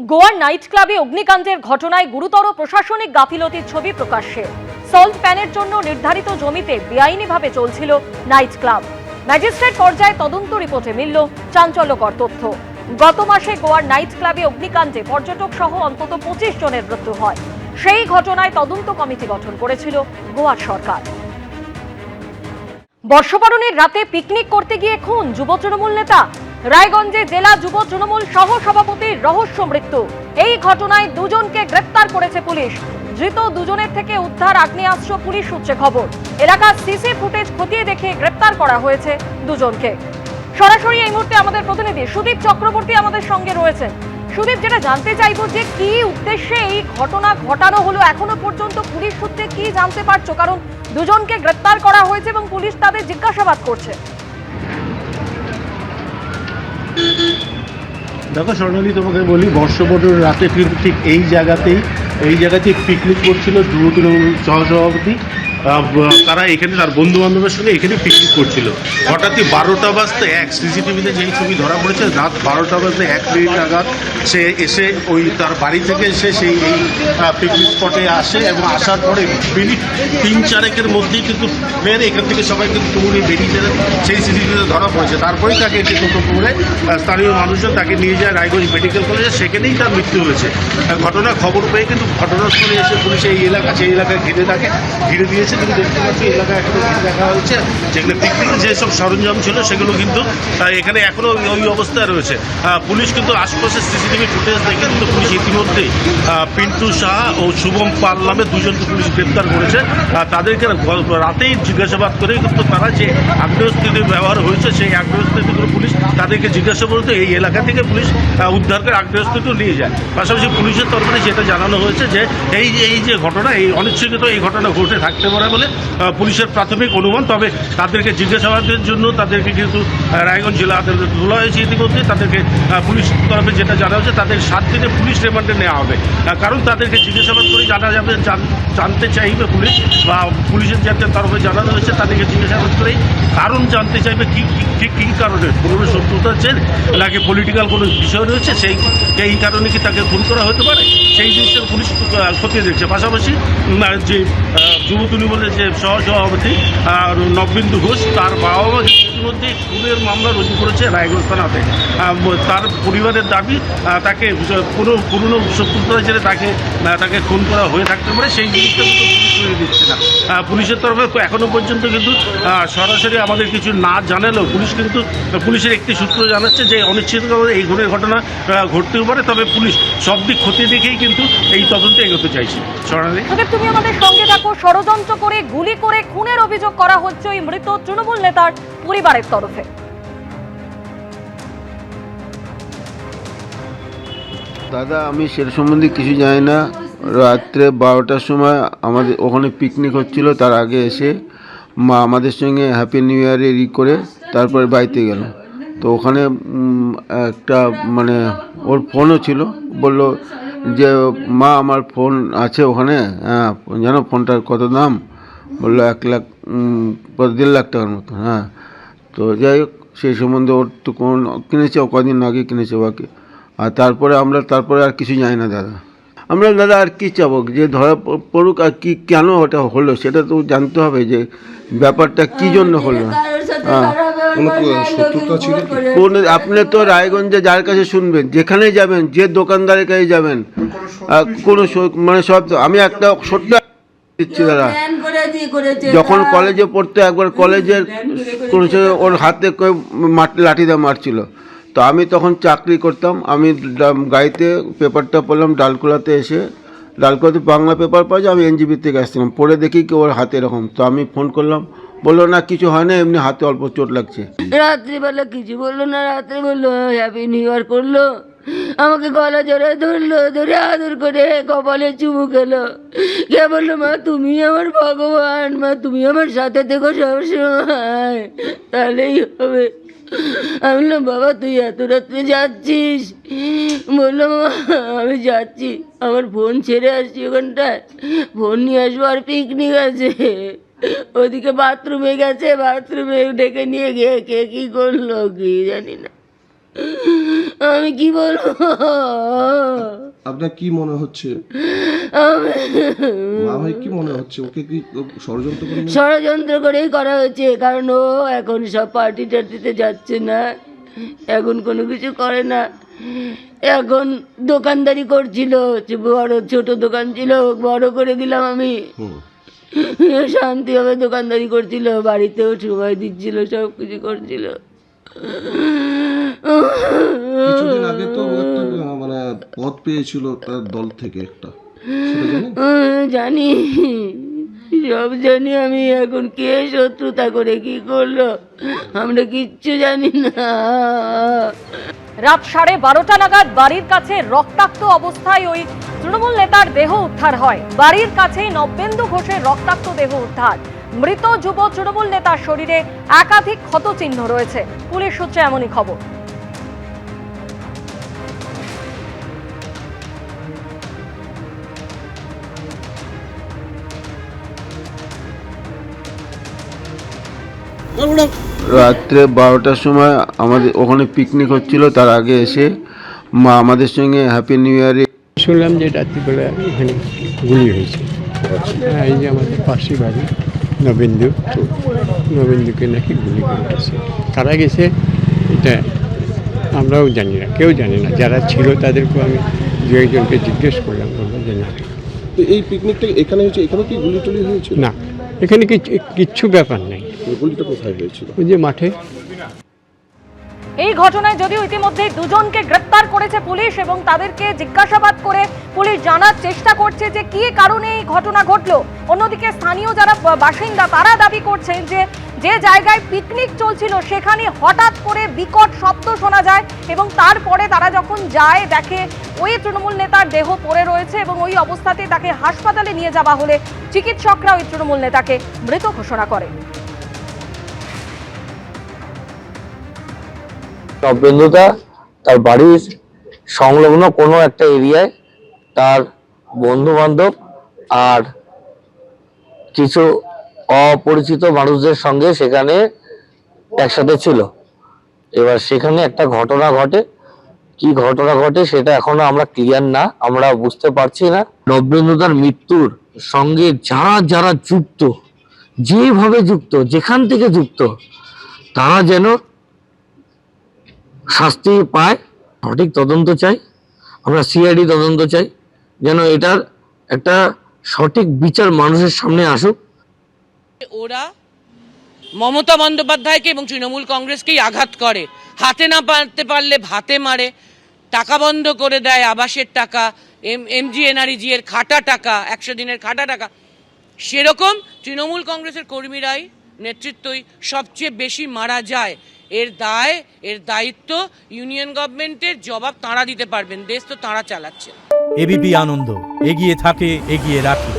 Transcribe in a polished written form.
গোয়ার নাইট ক্লাবে অগ্নিকাণ্ডের ঘটনায় গুরুতর প্রশাসনিক গাফিলতির ছবি প্রকাশ্যে। সল্ট প্যানের জন্য নির্ধারিত জমিতে বেআইনিভাবে চলছিল নাইট ক্লাব। ম্যাজিস্ট্রেট পর্যায়ে তদন্ত রিপোর্টে মিলল চাঞ্চল্যকর তথ্য। গত মাসে গোয়ার নাইট ক্লাবে অগ্নিকাণ্ডে পর্যটক সহ অন্তত 25 জনের মৃত্যু হয়। সেই ঘটনায় তদন্ত কমিটি গঠন করেছিল গোয়ার সরকার। বর্ষবরণের রাতে পিকনিক করতে গিয়ে খুন যুব তৃণমূল নেতা। রায়গঞ্জে জেলা যুব তৃণমূল সহ সভাপতির রহস্য মৃত্যু। এই ঘটনায় দুজনকে গ্রেফতার করেছে পুলিশ। ধৃত দুজনের থেকে উদ্ধার আগ্নেয়াস্ত্র পুলিশ সূত্রে খবর। এলাকার সিসি ফুটেজ খতিয়ে দেখে গ্রেফতার করা হয়েছে দুজনকে। সরাসরি এই মুহূর্তে আমাদের প্রতিনিধি সুদীপ চক্রবর্তী আমাদের সঙ্গে রয়েছেন। সুদীপ, যেটা জানতে চাইবো যে কি উদ্দেশ্যে এই ঘটনা ঘটানো হলো, এখনো পর্যন্ত পুলিশ সূত্রে কি জানতে পারছো? কারণ দুজনকে গ্রেফতার করা হয়েছে এবং পুলিশ তাদের জিজ্ঞাসাবাদ করছে। দেখো স্বর্ণালী, তোমাকে বলি, বর্ষবরণের রাতে কিন্তু ঠিক এই জায়গাতেই পিকনিক করছিল যুব তৃণমূল সহসভাপতি। তারা এখানে তার বন্ধু বান্ধবের সঙ্গে এখানে পিকনিক করছিল। হঠাৎই 12টা বাজতে এক, সিসিটিভিতে যেই ছবি ধরা পড়েছে, রাত 12টা বাজতে 1 মিনিট নাগাদ সে এসে ওই তার বাড়ি থেকে এসে সেই এই পিকনিক স্পটে আসে এবং আসার পরে মিনিট 3-4 মধ্যেই কিন্তু ফের এখান থেকে সবাই কিন্তু দৌড়ে বেরিয়ে যায়। সেই সিসিটিভিতে ধরা পড়েছে। তারপরেই তাকে একটি টোটো করে স্থানীয় মানুষজন তাকে নিয়ে যায় রায়গঞ্জ মেডিকেল কলেজে। সেখানেই তার মৃত্যু হয়েছে। ঘটনার খবর পেয়ে কিন্তু ঘটনাস্থলে এসে পুলিশ সেই এলাকায় ঘিরে দিয়েছে। কিন্তু দেখতে পাচ্ছি এলাকায় এখনো ঘিরে দেখা হয়েছে। যেগুলো পিকনিকের যেসব সরঞ্জাম ছিল সেগুলো কিন্তু এখানে এখনো ওই অবস্থায় রয়েছে। পুলিশ কিন্তু আশপাশের সিসিটিভি ফুটেজ দেখে কিন্তু পুলিশ ইতিমধ্যে পিন্টু সাহা ও শুভম পাল নামে দুজনকে পুলিশ গ্রেপ্তার করেছে। তাদেরকে রাতেই জিজ্ঞাসাবাদ করে কিন্তু তারা যে আগ্নেয়াস্ত্র ব্যবহার হয়েছে সেই আগ্নেয়াস্ত্রগুলো পুলিশ তাদেরকে জিজ্ঞাসাবাদ করতে এই এলাকা থেকে পুলিশ উদ্ধার করে আগ্নেয়াস্ত্রটিও নিয়ে যায়। পাশাপাশি পুলিশের তরফে যেটা জানানো হয়েছে যে এই যে ঘটনা, এই অনিচ্ছাকৃত এই ঘটনা ঘটে থাকতে পারে বলে পুলিশের প্রাথমিক অনুমান। তবে তাদেরকে জিজ্ঞাসাবাদের জন্য তাদেরকে কিন্তু রায়গঞ্জ জেলা আদালতে তোলা হয়েছে ইতিমধ্যে। তাদেরকে পুলিশ তরফে যেটা জানা হয়েছে, তাদের 7 দিনে পুলিশ রিমান্ডে নেওয়া হবে। কারণ তাদেরকে জিজ্ঞাসাবাদ করে জানা যাবে, জানতে চাইবে পুলিশ বা পুলিশের যাদের তরফে জানানো হয়েছে তাদেরকে জিজ্ঞাসাবাদ করেই কারণ জানতে চাইবে কী কারণে, পুরনো শত্রুতা চেন নাকি পলিটিক্যাল কোনো বিষয় রয়েছে, সেই কারণে কি তাকে খুন করা হতে পারে, সেই জিনিসটা পুলিশ খতিয়ে দেখছে। পাশাপাশি যে যুব তৃণমূলের যে সহসভাপতি নববিন্দু ঘোষ, তার বাবা মা ইতিমধ্যে খুনের মামলা রুজু করেছে রায়গঞ্জ থানাতে। তার পরিবারের দাবি তাকে কোনো পুরনো শত্রুতা ছেড়ে তাকে খুন করা হয়ে থাকতে পারে। সেই জিনিসটা কিন্তু পুলিশ করে দিচ্ছে না। পুলিশের তরফে এখনও পর্যন্ত কিন্তু সরাসরি আমাদের কিছু না জানালেও পুলিশের একটি সূত্র জানাচ্ছে যে অনিশ্চিতভাবে এই খুনের ঘটনা ঘটতেও পারে। তবে পুলিশ সব দিক খতিয়ে দেখেই কিন্তু এই তদন্তে এগোতে চাইছে। স্বর্ণালী, তুমি আমাদের সঙ্গে থাকো। ষড়যন্ত্র করে গুলি করে খুনের অভিযোগ করা হচ্ছে ওই মৃত তৃণমূল নেতার পরিবারের তরফে। দাদা, আমি সে সম্বন্ধে কিছু জানি না। রাত্রে 12টার সময় আমাদের ওখানে পিকনিক হচ্ছিল, তার আগে এসে মা আমাদের সঙ্গে হ্যাপি নিউ ইয়ারে করে তারপরে বাড়িতে গেল। তো ওখানে একটা ওর ফোনও ছিল, বলল যে মা আমার ফোন আছে ওখানে, হ্যাঁ জানো ফোনটার কত দাম? বললো 1 লাখ 1.5 লাখ টাকার মতো। হ্যাঁ, তো যাই হোক, সেই সম্বন্ধে ওর তো কিনেছে, ও কদিন আগে কিনেছে ওকে। আর তারপরে আর কিছু জানি না দাদা। আমরা দাদা আর কি চাবো, যে ধরা পড়ুক, আর কি কেন ওটা হলো সেটা তো জানতে হবে, যে ব্যাপারটা কি জন্য হলো। আপনি তো রায়গঞ্জে যার কাছে শুনবেন, যেখানে যাবেন, যে দোকানদারের কাছে যাবেন, কোনো সব। আমি একটা ছোট্ট দিচ্ছি দাদা, যখন কলেজে পড়তো একবার কলেজের ওর হাতে লাঠি দিয়ে মারছিল। তো আমি তখন চাকরি করতাম, আমি গাড়িতে পেপারটা পড়লাম ডালকোলাতে এসে, ডালকোলাতে বাংলা পেপার পাওয়া যায়, আমি এনজিপি থেকে আসছিলাম, পড়ে দেখি কি ওর হাতে এরকম। তো আমি ফোন করলাম, বললো না কিছু হয় না, এমনি হাতে অল্প চোট লাগছে। রাত্রিবেলা কিছু বললো না, রাত্রে বললো হ্যাপি নিউ ইয়ার করলো, আমাকে গলা জড়ায় ধরলো, ধরে আদর করে কপালে চুমু খেলো, কে বললো মা তুমি আমার ভগবান, মা তুমি আমার সাথে থেকো সবসময়, তাহলেই হবে। আমি বললাম বাবা তুই এত রাত্রে যাচ্ছিস? বললো আমি যাচ্ছি, আমার ফোন ছেড়ে আসছি ওখানটায়, ফোন নিয়ে আসবো, আর পিকনিক আছে। ওদিকে বাথরুমে গেছে, বাথরুমে ডেকে নিয়ে গিয়ে কে কী করলো কি জানি না, আমি কি বলবো। আপনার কি মনে হচ্ছে? মা ভাই কি মনে হচ্ছে? ওকে কি ষড়যন্ত্র করে ষড়যন্ত্র করেই করা হয়েছে, কারণ ও এখন সব পার্টি টার্টিতে যাচ্ছে না, এখন কোনো কিছু করে না, এখন দোকানদারি করছিল, বড় ছোট দোকান ছিল বড় করে দিলাম আমি, শান্তিভাবে দোকানদারি করছিল, বাড়িতেও সময় দিচ্ছিল, সব কিছু করছিল। কিছুদিন আগে তো ও একটা মানে পদ পেয়েছিল তার দল থেকে একটা, সেটা জানেন? জানি, সব জানি আমি। এখন কে শত্রুতা করে কি করলো আমরা কিচ্ছু জানি না। রাত 12:30 নাগাদ বাড়ির কাছে রক্তাক্ত অবস্থায় ওই তৃণমূল নেতার দেহ উদ্ধার হয়। বাড়ির কাছেই নবেন্দু ঘোষের রক্তাক্ত দেহ উদ্ধার। মৃত যুব তৃণমূল নেতার শরীরে একাধিক ক্ষতচিহ্ন রয়েছে। পুলিশ সূত্রে এমনই খবর। রাত্রে 12টার সময় আমাদের ওখানে পিকনিক হচ্ছিল, তার আগে এসে মা আমাদের সঙ্গে হ্যাপি নিউ ইয়ারে শুনলাম যে রাত্রিবেলা এখানে গুলি হয়েছে। হ্যাঁ, এই যে আমাদের পাশে বাড়ি নবেন্দুকে নাকি গুলি করে গেছে। কারা গেছে এটা আমরাও জানি না, কেউ জানে না। যারা ছিল তাদেরকেও আমি দু একজনকে জিজ্ঞেস করলাম, বললো যে না। তো এই পিকনিকটা এখানে হয়েছে, এখানে কি গুলি টুলি হয়েছিল? না, এখানে কিচ্ছু ব্যাপার নেই। গুলিটা কোথায় হয়েছিল? ওই যে মাঠে। এই ঘটনায় যদিও ইতিমধ্যে দুজনকে গ্রেপ্তার করেছে পুলিশ এবং তাদেরকে জিজ্ঞাসাবাদ করে পুলিশ জানার চেষ্টা করছে যে কি কারণে এই ঘটনা ঘটলো। অন্যদিকে স্থানীয় যারা বাসিন্দা তারা দাবি করছেন যে যে জায়গায় পিকনিক চলছিল সেখানে হঠাৎ করে বিকট শব্দ শোনা যায় এবং তারপরে তারা যখন যায় দেখে ওই তৃণমূল নেতার দেহ পড়ে রয়েছে এবং ওই অবস্থাতে তাকে হাসপাতালে নিয়ে যাওয়া হলে চিকিৎসকরা ওই তৃণমূল নেতাকে মৃত ঘোষণা করে। নবেন্দুদা তার বাড়ির সংলগ্ন কোনো একটা এরিয়ায় তার বন্ধু বান্ধব আর কিছু অপরিচিত মানুষদের সঙ্গে সেখানে একসাথে ছিল। এবার সেখানে একটা ঘটনা ঘটে, কি ঘটনা ঘটে সেটা এখনো আমরা ক্লিয়ার না, আমরা বুঝতে পারছি না। নবেন্দুদার মৃত্যুর সঙ্গে যারা যারা যুক্ত, যেভাবে যুক্ত, যেখান থেকে যুক্ত, তারা যেন শাস্তি পায়। সঠিক তদন্ত চাই, আমরা সিআইডি তদন্ত চাই, যেন এটার একটা সঠিক বিচার মানুষের সামনে আসুক। ওরা মমতা বন্দ্যোপাধ্যায়কে এবং তৃণমূল কংগ্রেসকেই আঘাত করে, হাতে না পারতে পারলে ভাতে মারে, টাকা বন্ধ করে দেয়, আবাসের টাকা, MGNREG এর খাটা টাকা, 100 দিনের খাটা টাকা। সেরকম তৃণমূল কংগ্রেসের কর্মীরাই, নেতৃত্বই সবচেয়ে বেশি মারা যায়। এর দায়, এর দায়িত্ব ইউনিয়ন গভর্নমেন্টের, জবাব তাঁরা দিতে পারবেন, দেশ তো তাঁরা চালাচ্ছে। এবিপি আনন্দ, এগিয়ে থাকে, এগিয়ে রাখে।